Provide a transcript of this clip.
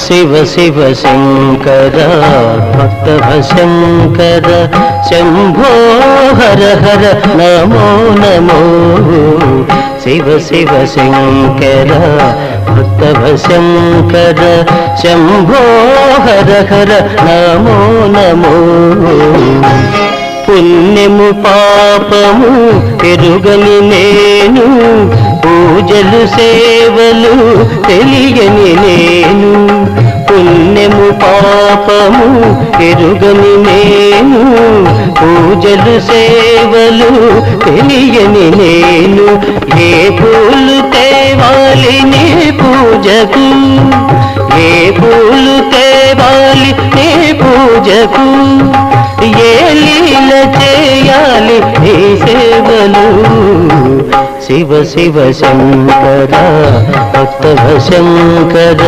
శివ శివ శంకర భక్తవ శంకర శంభో హర హర నమో నమో శివ శివ శంకర భక్తవ శంకర శంభో హర హర నమో నమో పుణ్యము పాపము ఎరుగని నేను పూజలు సేవలు తెలియని నేను పుణ్యము పాపము ఎరుగని నేను పూజలు సేవలు తెలియని నేను ఏ పూలు తేవాలి నీ పూజకు ఏ పూలు తేవాలి నీ పూజకు ఏ లీల చేయాలి నీ సేవలు శివ శివ శంకర భక్తవ శంకర